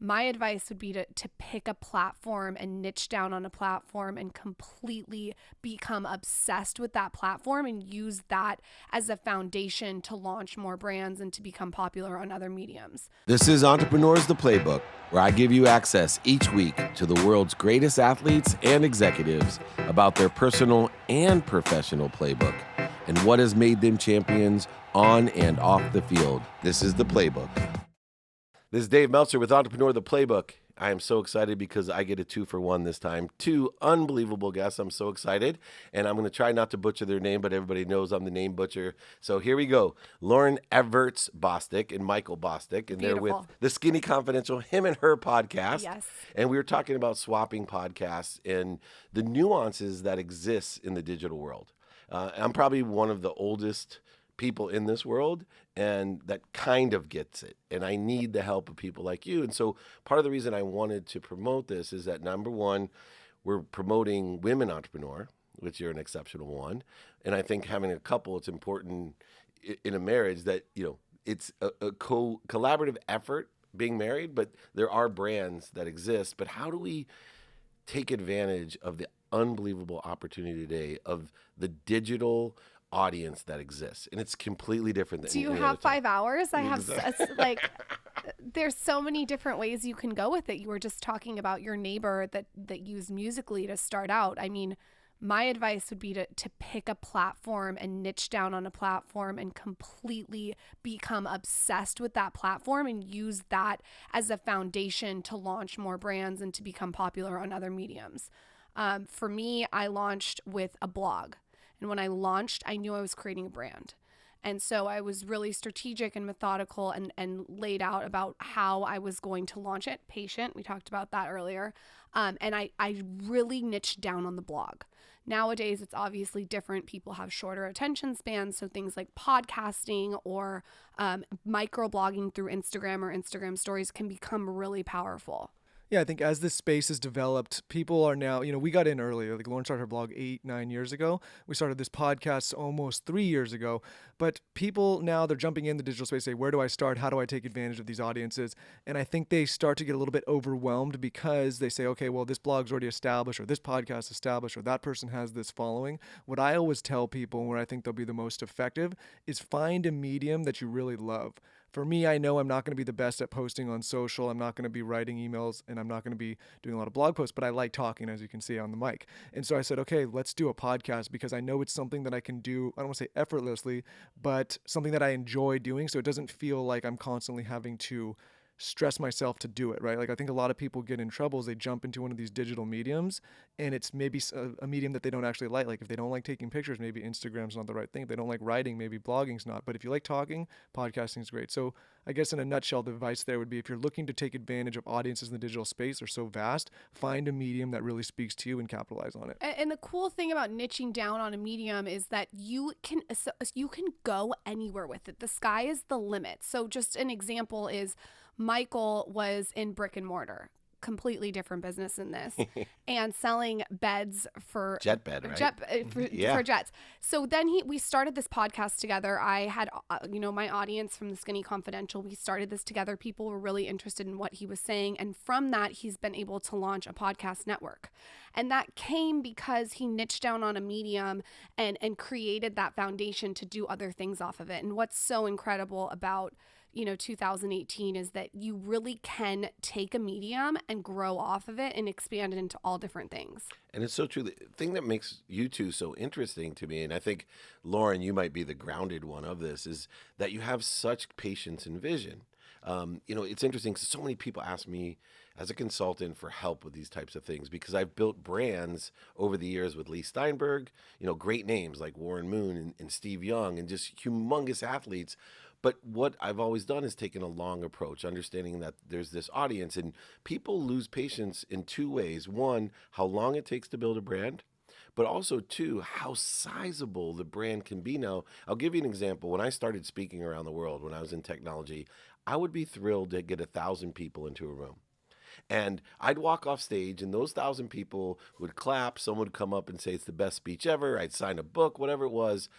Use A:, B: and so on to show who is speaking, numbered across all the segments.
A: my advice would be to pick a platform and niche down on a platform and completely become obsessed with that platform and use that as a foundation to launch more brands and to become popular on other mediums.
B: This is Entrepreneurs the Playbook, where I give you access each week to the world's greatest athletes and executives about their personal and professional playbook and what has made them champions on and off the field. This is the Playbook. This is Dave Meltzer with Entrepreneur the Playbook. I am so excited because I get a 2-for-1 this time. 2 unbelievable guests. I'm so excited. And I'm going to try not to butcher their name, but everybody knows I'm the name butcher. So here we go. Lauryn Evarts Bosstick and Michael Bosstick. And
A: Beautiful.
B: they're with the Skinny Confidential, him and her podcast.
A: Yes.
B: And we were talking about swapping podcasts and the nuances that exist in the digital world. I'm probably one of the oldest people in this world, and that kind of gets it. And I need the help of people like you. And so part of the reason I wanted to promote this is that, number one, we're promoting women entrepreneur, which you're an exceptional one. And I think having a couple, it's important in a marriage that, you know, it's a collaborative effort being married, but there are brands that exist. But how do we take advantage of the unbelievable opportunity today of the digital audience that exists? And it's completely different than
A: Do you
B: any
A: have
B: other time.
A: 5 hours? I have
B: Exactly.
A: there's so many different ways you can go with it. You were just talking about your neighbor that used Musical.ly to start out. I mean, my advice would be to pick a platform and niche down on a platform and completely become obsessed with that platform and use that as a foundation to launch more brands and to become popular on other mediums. For me, I launched with a blog. And when I launched, I knew I was creating a brand. And so I was really strategic and methodical and laid out about how I was going to launch it. Patient, we talked about that earlier. And I really niched down on the blog. Nowadays, it's obviously different. People have shorter attention spans. So things like podcasting or microblogging through Instagram or Instagram stories can become really powerful.
C: Yeah, I think as this space has developed, people are now, we got in earlier. Like Lauryn started her blog 8-9 years ago. We started this podcast almost 3 years ago. But people now, they're jumping in the digital space, say, where do I start? How do I take advantage of these audiences? And I think they start to get a little bit overwhelmed because they say, okay, well, this blog's already established, or this podcast established, or that person has this following. What I always tell people, and where I think they'll be the most effective, is find a medium that you really love. For me, I know I'm not going to be the best at posting on social. I'm not going to be writing emails, and I'm not going to be doing a lot of blog posts, but I like talking, as you can see on the mic. And so I said, okay, let's do a podcast because I know it's something that I can do, I don't want to say effortlessly, but something that I enjoy doing. So it doesn't feel like I'm constantly having to stress myself to do it, right? Like I think a lot of people get in trouble as they jump into one of these digital mediums and it's maybe a medium that they don't actually like. Like if they don't like taking pictures, maybe Instagram's not the right thing. If they don't like writing, maybe blogging's not. But if you like talking, podcasting's great. So I guess in a nutshell, the advice there would be if you're looking to take advantage of audiences in the digital space, they're so vast, find a medium that really speaks to you and capitalize on it.
A: And the cool thing about niching down on a medium is that you can go anywhere with it. The sky is the limit. So just an example is Michael was in brick and mortar, completely different business in this, and selling beds for
B: Jet bed, right?
A: For jets. So then we started this podcast together. I had, my audience from the Skinny Confidential. We started this together. People were really interested in what he was saying. And from that, he's been able to launch a podcast network. And that came because he niched down on a medium and created that foundation to do other things off of it. And what's so incredible about 2018 is that you really can take a medium and grow off of it and expand it into all different things.
B: And it's so true. The thing that makes you two so interesting to me, and I think, Lauryn, you might be the grounded one of this, is that you have such patience and vision. It's interesting because so many people ask me as a consultant for help with these types of things because I've built brands over the years with Leigh Steinberg, great names like Warren Moon and Steve Young and just humongous athletes. But what I've always done is taken a long approach, understanding that there's this audience and people lose patience in 2 ways. One, how long it takes to build a brand, but also 2, how sizable the brand can be. Now, I'll give you an example. When I started speaking around the world, when I was in technology, I would be thrilled to get 1,000 people into a room. And I'd walk off stage and those 1,000 people would clap. Someone would come up and say it's the best speech ever. I'd sign a book, whatever it was.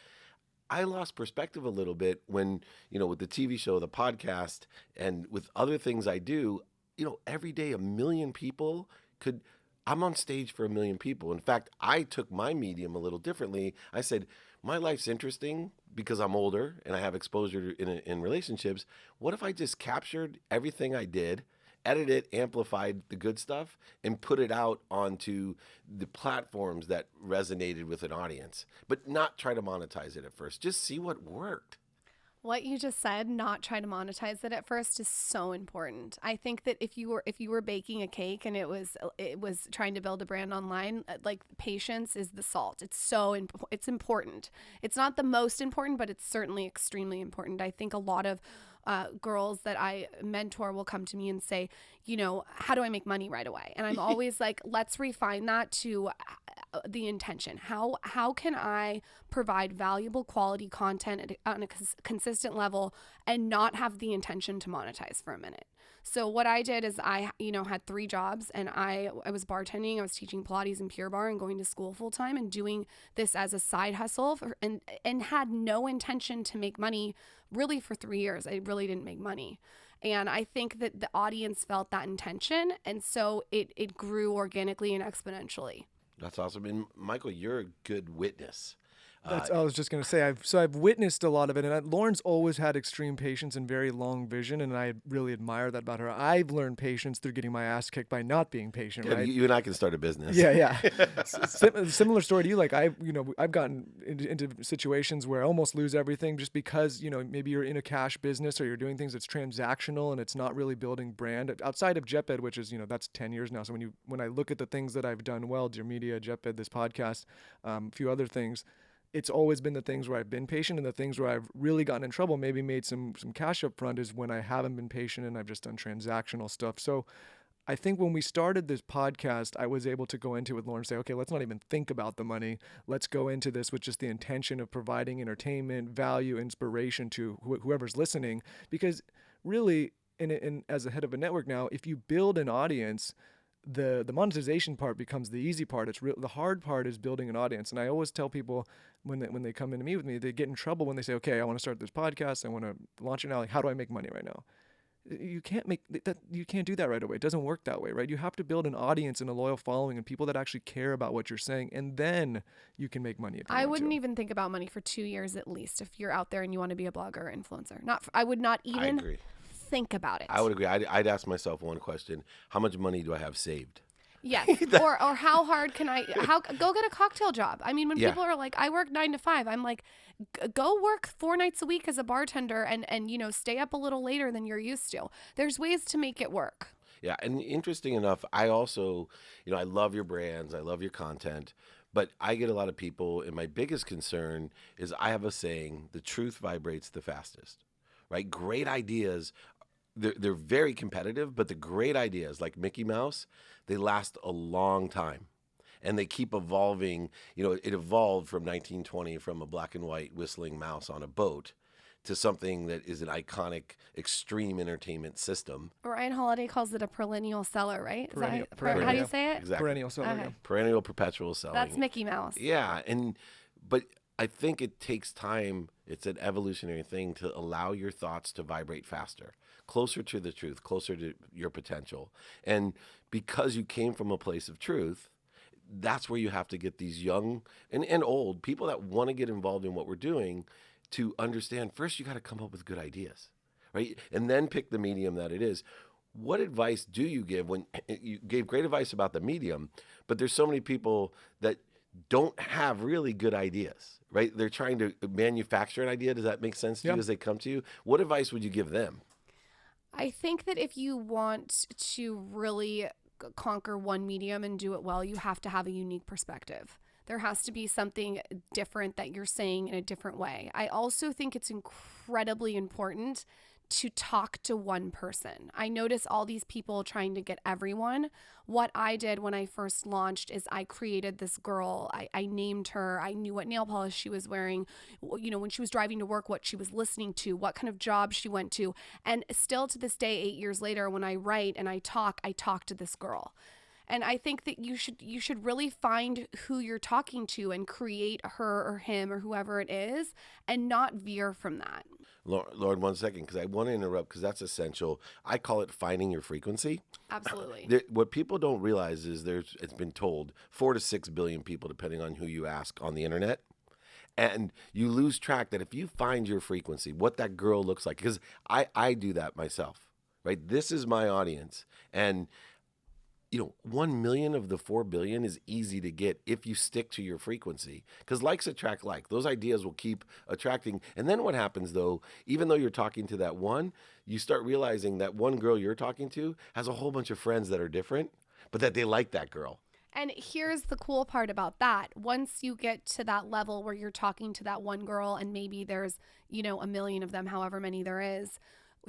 B: I lost perspective a little bit when, with the TV show, the podcast, and with other things I do, every day 1 million people could. I'm on stage for 1 million people. In fact, I took my medium a little differently. I said, my life's interesting because I'm older and I have exposure in relationships. What if I just captured everything I did, edited, amplified the good stuff, and put it out onto the platforms that resonated with an audience, but not try to monetize it at first. Just see what worked.
A: What you just said, not try to monetize it at first, is so important. I think that if you were baking a cake and it was trying to build a brand online, like, patience is the salt. It's important. It's not the most important, but it's certainly extremely important. I think a lot of girls that I mentor will come to me and say, how do I make money right away? And I'm always like, let's refine that to the intention. How can I provide valuable quality content on a consistent level and not have the intention to monetize for a minute? So what I did is I had 3 jobs, and I was bartending, I was teaching Pilates and Pure Barre and going to school full time and doing this as a side hustle and had no intention to make money really for 3 years. I really didn't make money. And I think that the audience felt that intention. And so it grew organically and exponentially.
B: That's awesome. And Michael, you're a good witness.
C: I was just going to say, I've witnessed a lot of it, and Lauren's always had extreme patience and very long vision, and I really admire that about her. I've learned patience through getting my ass kicked by not being patient, right?
B: You and I can start a business.
C: Yeah. Similar story to you. Like, I've gotten into situations where I almost lose everything just because, maybe you're in a cash business or you're doing things that's transactional and it's not really building brand. Outside of JetBed, which is, that's 10 years now. So when I look at the things that I've done well, Dear Media, JetBed, this podcast, a few other things, it's always been the things where I've been patient, and the things where I've really gotten in trouble, maybe made some cash up front, is when I haven't been patient and I've just done transactional stuff. So I think when we started this podcast, I was able to go into it with Lauren and say, okay, let's not even think about the money. Let's go into this with just the intention of providing entertainment, value, inspiration to whoever's listening. Because really, as a head of a network now, if you build an audience, the monetization part becomes the easy part. The hard part is building an audience. And I always tell people when they come in to meet with me, they get in trouble when they say, okay, I want to start this podcast, I want to launch it now. Like, how do I make money right now? You can't do that right away. It doesn't work that way, right? You have to build an audience and a loyal following and people that actually care about what you're saying, and then you can make money.
A: I wouldn't even think about money for 2 years at least if you're out there and you want to be a blogger or influencer. I would not even think about it.
B: I would agree. I'd ask myself one question: how much money do I have saved?
A: Yes. or how hard can go get a cocktail job? I mean, when people are like, I work 9 to 5, I'm like, go work 4 nights a week as a bartender and stay up a little later than you're used to. There's ways to make it work.
B: Yeah. And interesting enough, I also, I love your brands. I love your content, but I get a lot of people, and my biggest concern is I have a saying, the truth vibrates the fastest, right? Great ideas, they're very competitive, but the great ideas like Mickey Mouse, they last a long time, and they keep evolving. It evolved from 1920 from a black and white whistling mouse on a boat to something that is an iconic extreme entertainment system.
A: Ryan Holiday calls it a perennial seller, right?
C: Perennial.
A: How do you say it?
B: Exactly.
C: Perennial seller.
A: Okay.
C: Yeah.
B: Perennial, perpetual selling.
A: That's Mickey Mouse.
B: Yeah, but I think it takes time. It's an evolutionary thing to allow your thoughts to vibrate faster, closer to the truth, closer to your potential. And because you came from a place of truth, that's where you have to get these young and old people that want to get involved in what we're doing to understand. First, you got to come up with good ideas, right? And then pick the medium that it is. What advice do you give when you gave great advice about the medium, but there's so many people that don't have really good ideas, right? They're trying to manufacture an idea. Does that make sense to you as they come to you? What advice would you give them?
A: I think that if you want to really conquer one medium and do it well, you have to have a unique perspective. There has to be something different that you're saying in a different way. I also think it's incredibly important to talk to one person. I notice all these people trying to get everyone. What I did when I first launched is I created this girl. I named her. I knew what nail polish she was wearing, when she was driving to work, what she was listening to, what kind of job she went to. And still to this day, 8 years later, when I write and I talk to this girl. And I think that you should really find who you're talking to and create her or him or whoever it is, and not veer from that.
B: Lord, 1 second, because I want to interrupt because that's essential. I call it finding your frequency.
A: Absolutely.
B: What people don't realize is it's been told 4 to 6 billion people, depending on who you ask, on the internet. And you lose track that if you find your frequency, what that girl looks like, because I do that myself, right? This is my audience. And 1 million of the 4 billion is easy to get if you stick to your frequency, because likes attract like. Those ideas will keep attracting. And then what happens, though, even though you're talking to that one, you start realizing that one girl you're talking to has a whole bunch of friends that are different, but that they like that girl.
A: And here's the cool part about that. Once you get to that level where you're talking to that one girl and maybe there's, 1 million of them, however many there is,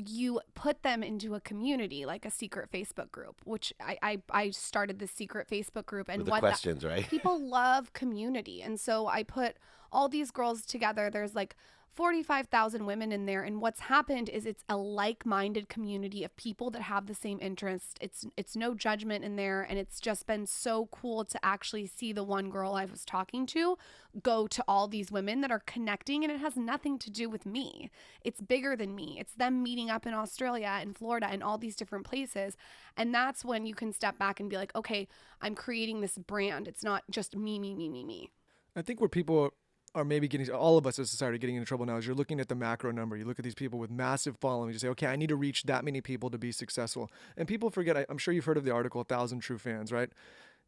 A: you put them into a community, like a secret Facebook group, which I started this secret Facebook group. And
B: with the questions, right?
A: People love community. And so I put all these girls together. There's like 45,000 women in there, and what's happened is it's a like-minded community of people that have the same interests. It's no judgment in there, and it's just been so cool to actually see the one girl I was talking to go to all these women that are connecting, and it has nothing to do with me. It's bigger than me. It's them meeting up in Australia and Florida and all these different places, and that's when you can step back and be like, okay, I'm creating this brand. It's not just me, me, me, me, me.
C: I think where people are maybe all of us as a society getting into trouble now is you're looking at the macro number. You look at these people with massive followings. You say, okay, I need to reach that many people to be successful. And people forget, I'm sure you've heard of the article, 1,000 True Fans, right?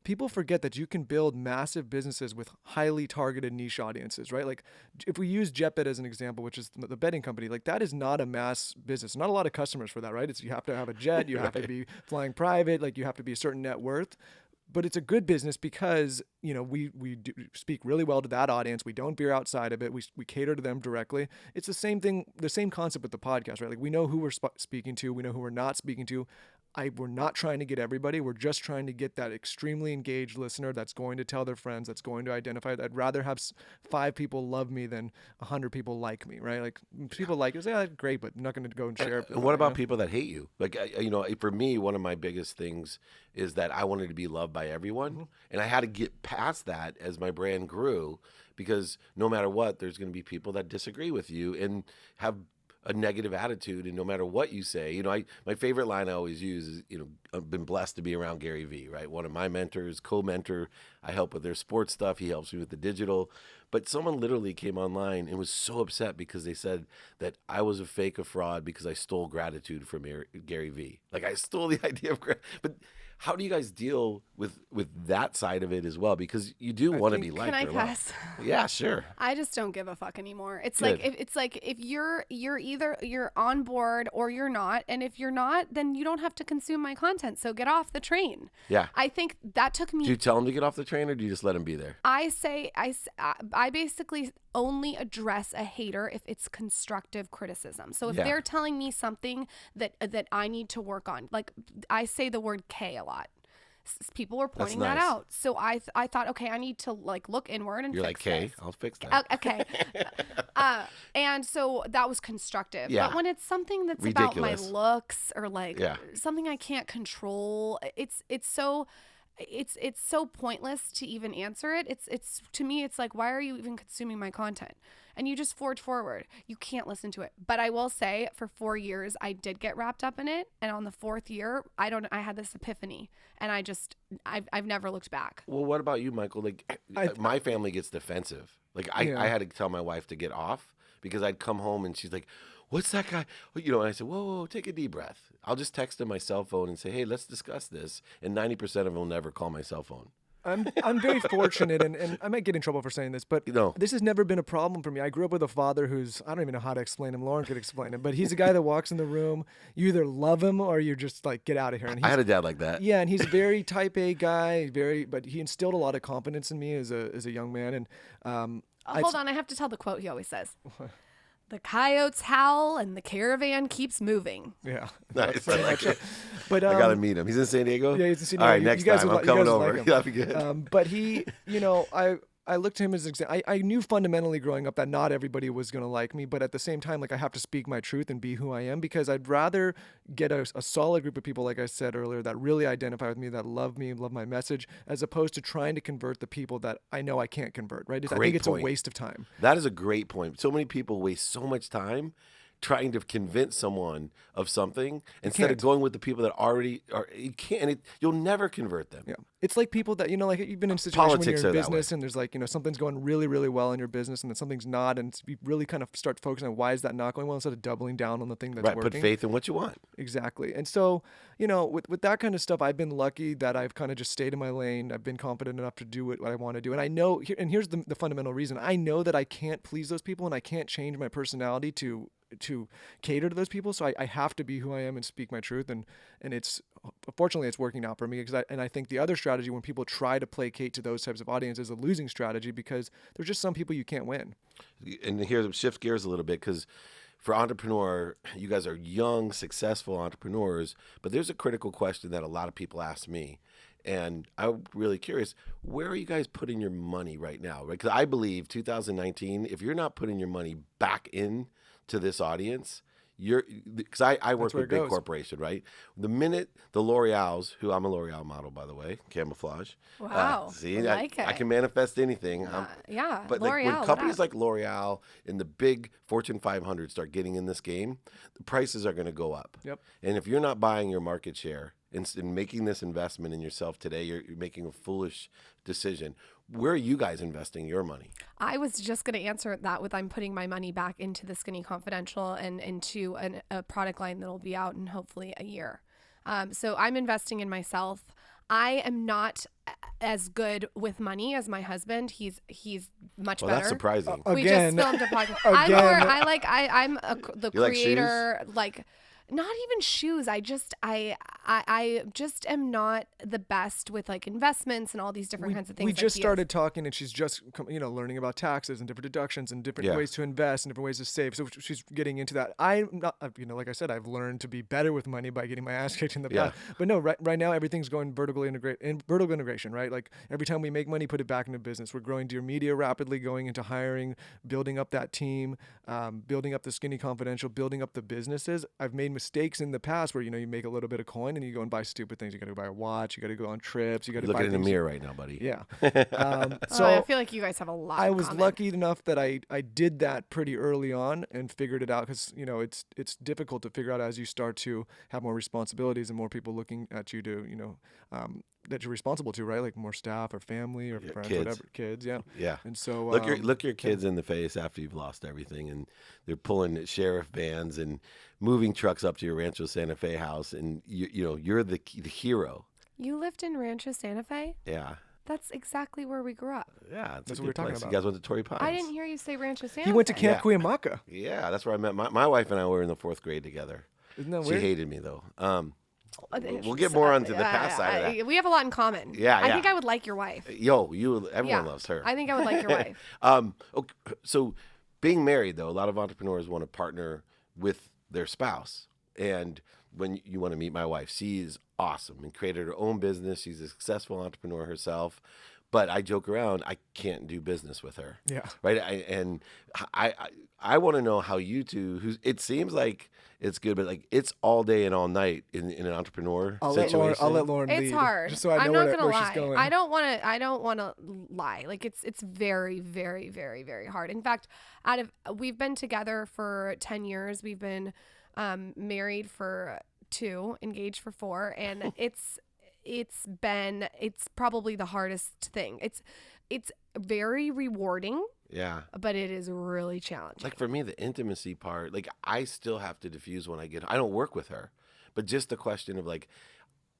C: People forget that you can build massive businesses with highly targeted niche audiences, right? Like if we use JetBet as an example, which is the betting company, like that is not a mass business. Not a lot of customers for that, right? You have to have a jet, you have to be flying private, like you have to be a certain net worth. But it's a good business because, we do speak really well to that audience. We don't veer outside of it. We cater to them directly. It's the same thing, the same concept with the podcast, right? Like we know who we're speaking to. We know who we're not speaking to. We're not trying to get everybody. We're just trying to get that extremely engaged listener that's going to tell their friends, that's going to identify. I'd rather have 5 people love me than 100 people like me, right? Like people like it, say, oh, great, but I'm not going to go and share it.
B: And what about people that hate you? Like, for me, one of my biggest things is that I wanted to be loved by everyone. Mm-hmm. And I had to get past that as my brand grew, because no matter what, there's going to be people that disagree with you and have a negative attitude, and no matter what you say, my favorite line I always use is, I've been blessed to be around Gary Vee, right? One of my mentors, co-mentor. I help with their sports stuff. He helps me with the digital. But someone literally came online and was so upset because they said that I was a fake, a fraud, because I stole gratitude from Gary Vee. Like I stole the idea of gratitude. But how do you guys deal with that side of it as well? Because you do want to be liked.
A: Can I cuss?
B: Yeah, sure.
A: I just don't give a fuck anymore. It's
B: Good.
A: like if you're either you're on board or you're not, and if you're not, then you don't have to consume my content. So get off the train.
B: Yeah.
A: I think that took me.
B: Do you tell them to get off the train, or do you just let them be there?
A: I basically only address a hater if it's constructive criticism. So if they're telling me something that I need to work on, like I say the word K a lot. People were pointing that out. So I thought, okay, I need to look inward and
B: You're
A: fix
B: like, okay,
A: this.
B: I'll fix that.
A: Okay. And so that was constructive.
B: Yeah.
A: But when it's something that's
B: Ridiculous.
A: about my looks or something I can't control, it's so pointless to even answer it. It's to me, it's like, why are you even consuming my content? And you just forge forward. You can't listen to it. But I will say, for 4 years, I did get wrapped up in it. And on the 4th year, I had this epiphany, and I've never looked back.
B: Well, what about you, Michael? Like, my family gets defensive. Like, I had to tell my wife to get off, because I'd come home and she's like, what's that guy? And I said, whoa, take a deep breath. I'll just text him my cell phone and say, hey, let's discuss this. And 90% of them will never call my cell phone.
C: I'm very fortunate, and I might get in trouble for saying this, but this has never been a problem for me. I grew up with a father who's, I don't even know how to explain him. Lauryn could explain him, but he's a guy that walks in the room. You either love him or you're just like, get out of here. And
B: I had a dad like that.
C: Yeah, and he's a very type A guy, but he instilled a lot of confidence in me as a young man. And
A: hold on, I have to tell the quote he always says. The coyotes howl and the caravan keeps moving.
C: Yeah.
B: Nice. I like it.
C: But
B: I got to meet him. He's in San Diego?
C: Yeah, he's in San Diego.
B: All right, next time I'm coming over.
C: Like
B: That'll be good.
C: But he, I looked to him as I knew fundamentally growing up that not everybody was going to like me, but at the same time, like I have to speak my truth and be who I am, because I'd rather get a solid group of people, like I said earlier, that really identify with me, love my message, as opposed to trying to convert the people that I know I can't convert, right? I think it's
B: point.
C: a waste of time.
B: That is a great point. So many people waste so much time trying to convince someone of something instead of going with the people that already are. You can't. You'll never convert them.
C: Yeah, it's like people that, like you've been in a situation
B: Politics
C: when you're in
B: are that
C: business
B: way.
C: and there's like, something's going really, really well in your business and then something's not, and you really kind of start focusing on why is that not going well instead of doubling down on the thing that's
B: Right.
C: working.
B: Put faith in what you want.
C: Exactly. And so, with that kind of stuff, I've been lucky that I've kind of just stayed in my lane. I've been confident enough to do what I want to do. And I know, and here's the fundamental reason. I know that I can't please those people and I can't change my personality to cater to those people. So I have to be who I am and speak my truth. And it's, fortunately, it's working out for me, because I think the other strategy when people try to placate to those types of audiences is a losing strategy, because there's just some people you can't win.
B: And here, shift gears a little bit, because for entrepreneur, you guys are young, successful entrepreneurs, but there's a critical question that a lot of people ask me. And I'm really curious, where are you guys putting your money right now? Right? Because I believe 2019, if you're not putting your money back in to this audience, because I work with big corporation, right? The minute the L'Oreals, who I'm a L'Oreal model, by the way, camouflage.
A: Wow.
B: See,
A: I like it.
B: I can manifest anything.
A: Yeah.
B: But
A: L'Oreal,
B: when companies like L'Oreal and the big Fortune 500 start getting in this game, the prices are going to go up.
C: Yep.
B: And if you're not buying your market share and making this investment in yourself today, you're making a foolish decision. Where are you guys investing your money?
A: I was just going to answer that with I'm putting my money back into the Skinny Confidential and into a product line that'll be out in hopefully a year. So I'm investing in myself. I am not as good with money as my husband. He's much better.
B: That's surprising.
A: We just filmed a podcast. I'm the
B: You like
A: creator. Like not even shoes. I just am not the best with like investments and all these different kinds of things.
C: We just started talking, and she's just learning about taxes and different deductions and different ways to invest and different ways to save. So she's getting into that. I'm not, like I said, I've learned to be better with money by getting my ass kicked in the back. But no, right now everything's going vertical integration, right? Like every time we make money, put it back into business. We're growing Dear Media rapidly, going into hiring, building up that team, building up the Skinny Confidential, building up the businesses. I've made mistakes in the past where you make a little bit of coin and you go and buy stupid things. You got to buy a watch. You got to go on trips. You got to
B: look
C: buy
B: in the mirror right now, buddy.
C: Yeah.
A: So I feel like you guys have a lot.
C: I was lucky enough that I did that pretty early on and figured it out, because it's difficult to figure out as you start to have more responsibilities and more people looking at you to that you're responsible to, right? Like more staff or family or friends, whatever, kids.
B: Yeah.
C: And so
B: look your kids in the face after you've lost everything, and they're pulling sheriff vans and moving trucks up to your Rancho Santa Fe house, and you're the hero.
A: You lived in Rancho Santa Fe?
B: Yeah.
A: That's exactly where we grew up.
B: Yeah,
C: that's what we're talking about.
B: You guys went to Torrey Pines.
A: I didn't hear you say Rancho Santa Fe.
C: He went to Camp Cuyamaca.
B: Yeah, that's where I met my wife, and I were in the 4th grade together.
C: Isn't that
B: She
C: weird?
B: hated me though. We'll get more onto the past side of that.
A: We have a lot in common.
B: Yeah.
A: I think I would like your wife.
B: Everyone loves her.
A: I think I would like your wife.
B: Okay, so being married though, a lot of entrepreneurs want to partner with their spouse. And when you want to meet my wife, she is awesome and created her own business. She's a successful entrepreneur herself. But I joke around, I can't do business with her.
C: Yeah.
B: Right. I want to know how you two, it seems like it's good, but like it's all day and all night in an entrepreneur situation.
C: I'll let Lauryn lead.
A: It's hard.
C: Just so I know
A: I'm not gonna
C: where
A: lie.
C: she's going.
A: I don't want to lie. Like it's very, very, very, very hard. In fact, we've been together for 10 years. We've been married for 2, engaged for 4, and it's probably the hardest thing. It's very rewarding.
B: Yeah.
A: But it is really challenging.
B: Like for me, the intimacy part, like I still have to diffuse when I don't work with her, but just the question of like,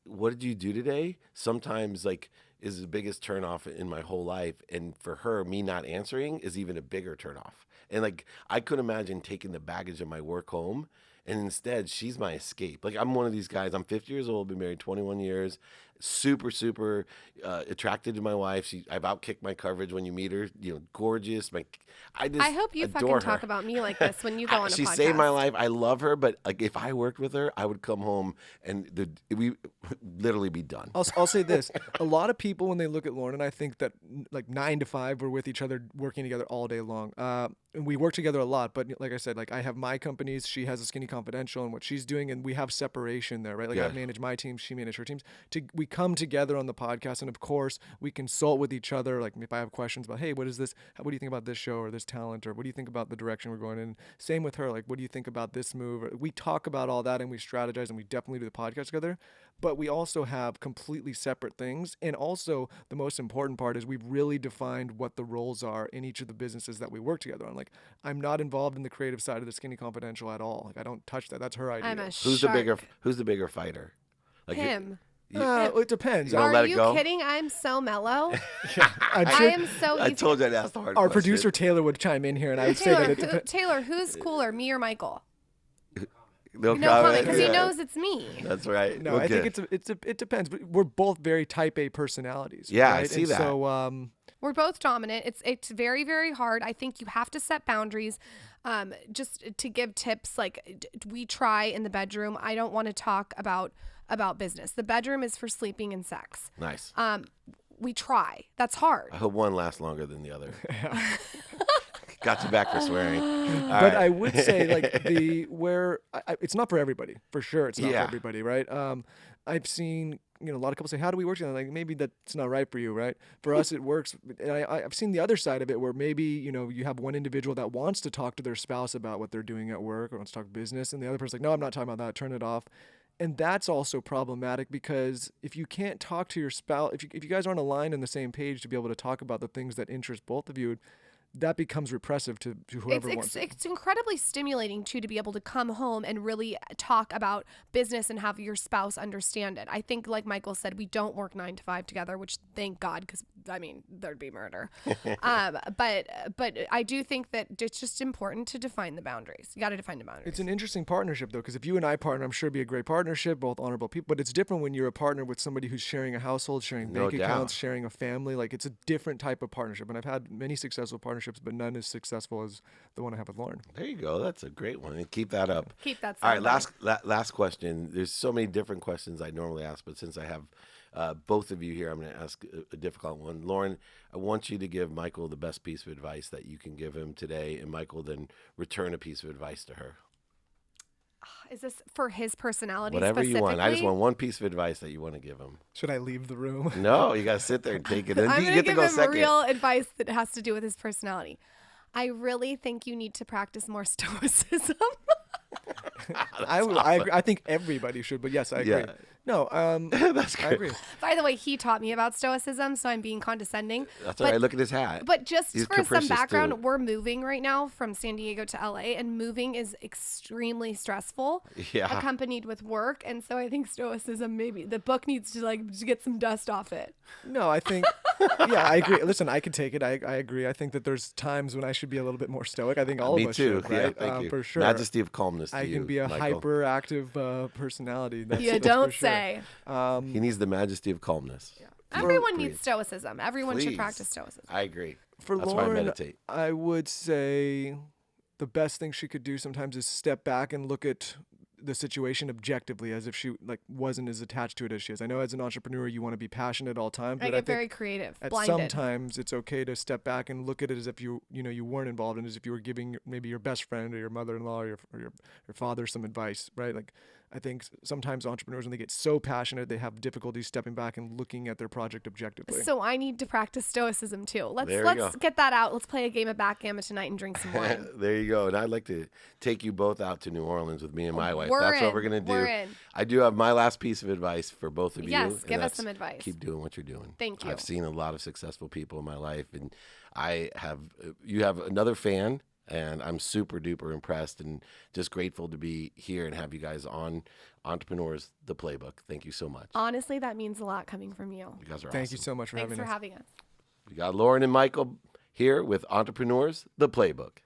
B: what did you do today? Sometimes like is the biggest turnoff in my whole life. And for her, me not answering is even a bigger turnoff. And like, I couldn't imagine taking the baggage of my work home And instead, she's my escape. Like, I'm one of these guys. I'm 50 years old, been married 21 years, super attracted to my wife. I've outkicked my coverage when you meet her. Gorgeous.
A: I hope you fucking talk about me like this when you go on a
B: She
A: podcast.
B: saved my life. I love her, but like if I worked with her, I would come home and we literally be done.
C: I'll say this: a lot of people, when they look at Lauryn and I, think that like 9 to 5, we're with each other, working together all day long. And we work together a lot. But like I said, like I have my companies, she has a Skinny Confidential, and what she's doing, and we have separation there, right? Like I manage my teams, she manages her teams. We come together on the podcast, and of course, we consult with each other. Like if I have questions about, hey, what is this? What do you think about this show or this talent, or what do you think about the direction we're going in? Same with her. Like, what do you think about this move? We talk about all that, and we strategize, and we definitely do the podcast together. But we also have completely separate things. And also, the most important part is we've really defined what the roles are in each of the businesses that we work together on. Like, I'm not involved in the creative side of the Skinny Confidential at all. Like, I don't touch that. That's her idea.
A: I'm a
B: Who's the bigger fighter? Like
A: him.
C: It depends.
B: You don't let it
A: Are
B: go?
A: you kidding? I'm so mellow.
C: I'm
A: I
C: sure
A: am so
B: I
A: easy.
B: told you I'd ask the hard
C: our
B: question.
C: producer Taylor would chime in here, and I would say that it depends.
A: Taylor, who's cooler, me or Michael?
B: No
A: No comment,
B: comment.
A: because he
B: Yeah.
A: knows it's me.
B: That's right.
C: No, I think it depends. But we're both very type A personalities.
B: Yeah, I
C: right?
B: see
C: and
B: that.
C: So
A: We're both dominant. It's very, very hard. I think you have to set boundaries. Just to give tips, like we try in the bedroom. I don't want to talk about business. The bedroom is for sleeping and sex.
B: Nice.
A: We try. That's hard.
B: I hope one lasts longer than the other. Got you back for swearing. All
C: but
B: right.
C: I would say like it's not for everybody, for sure. It's not
B: Yeah.
C: for everybody, right? I've seen a lot of couples say, "How do we work together?" Like maybe that's not right for you, right? For us, it works. And I've seen the other side of it, where maybe you have one individual that wants to talk to their spouse about what they're doing at work or wants to talk business, and the other person's like, "No, I'm not talking about that. Turn it off." And that's also problematic, because if you can't talk to your spouse, if you guys aren't aligned on the same page to be able to talk about the things that interest both of you, that becomes repressive to whoever wants it.
A: It's incredibly stimulating too, to be able to come home and really talk about business and have your spouse understand it. I think, like Michael said, we don't work 9 to 5 together, which thank God, because I mean there'd be murder. But I do think that it's just important to define the boundaries. You got to define the boundaries.
C: It's an interesting partnership, though, because if you and I partner, I'm sure it'd be a great partnership, both honorable people. But it's different when you're a partner with somebody who's sharing a household, sharing
B: No
C: bank
B: doubt.
C: accounts, sharing a family. Like, it's a different type of partnership. And I've had many successful partnerships, but none as successful as the one I have with Lauryn.
B: There you go. That's a great one. And keep that up.
A: Keep that
B: All right,
A: soundbite.
B: last question. There's so many different questions I normally ask, but since I have both of you here, I'm going to ask a difficult one. Lauryn, I want you to give Michael the best piece of advice that you can give him today, and Michael then return a piece of advice to her.
A: Is this for his personality
B: Whatever you want. I just
A: specifically?
B: want one piece of advice that you want to give him.
C: Should I leave the room?
B: No, you got to sit there and take it in.
A: I'm
B: You
A: going
B: get
A: to
B: to
A: give
B: go
A: him
B: second.
A: real advice that has to do with his personality. I really think you need to practice more stoicism.
C: I think everybody should, but yes, I agree.
B: Yeah.
C: No,
B: That's
C: I
B: good.
C: agree.
A: By the way, he taught me about stoicism, so I'm being condescending.
B: That's all right. Look at his hat.
A: But just
B: He's
A: for some
B: capricious,
A: background,
B: too.
A: we're moving right now from San Diego to LA, and moving is extremely stressful,
B: Yeah.
A: accompanied with work. And so I think stoicism, maybe the book needs to to get some dust off it.
C: No, I think, yeah, I agree. Listen, I could take it. I agree. I think that there's times when I should be a little bit more stoic. I think all
B: Me
C: of us
B: too.
C: should,
B: Yeah,
C: right?
B: thank you.
C: For sure.
B: Majesty of calmness to
C: I
B: you,
C: can be a
B: Michael.
C: hyperactive personality. That's
A: You
C: for
A: don't
C: sure.
A: say.
B: He needs the majesty of calmness.
A: Everyone
B: Breathe.
A: needs stoicism. Everyone should
B: Please.
A: practice stoicism.
B: I agree.
C: For
B: That's why I
C: Lauryn,
B: meditate.
C: I would say the best thing she could do sometimes is step back and look at the situation objectively, as if she wasn't as attached to it as she is. I know as an entrepreneur you want to be passionate at all times,
A: I
C: but
A: get
C: I think
A: very creative,
C: at
A: blinded.
C: sometimes it's okay to step back and look at it as if you weren't involved, and as if you were giving maybe your best friend or your mother-in-law or your father some advice, right? Like, I think sometimes entrepreneurs, when they get so passionate, they have difficulty stepping back and looking at their project objectively.
A: So I need to practice stoicism too.
B: There you
A: Let's
B: go.
A: get that out. Let's play a game of backgammon tonight and drink some wine.
B: There you go. And I'd like to take you both out to New Orleans with me and my wife.
A: We're
B: That's what
A: in.
B: we're going to do.
A: We're in.
B: I do have my last piece of advice for both of you.
A: Yes,
B: and
A: give us
B: that's
A: some advice.
B: Keep doing what you're doing.
A: Thank you.
B: I've seen a lot of successful people in my life, and you have another fan, and I'm super duper impressed and just grateful to be here and have you guys on Entrepreneurs, the Playbook. Thank you so much.
A: Honestly, that means a lot coming from you.
B: You guys are
C: Thank you
B: awesome.
C: so much for
A: Thanks
C: having
A: for
C: us.
A: having us.
B: We got Lauryn and Michael here with Entrepreneurs, the Playbook.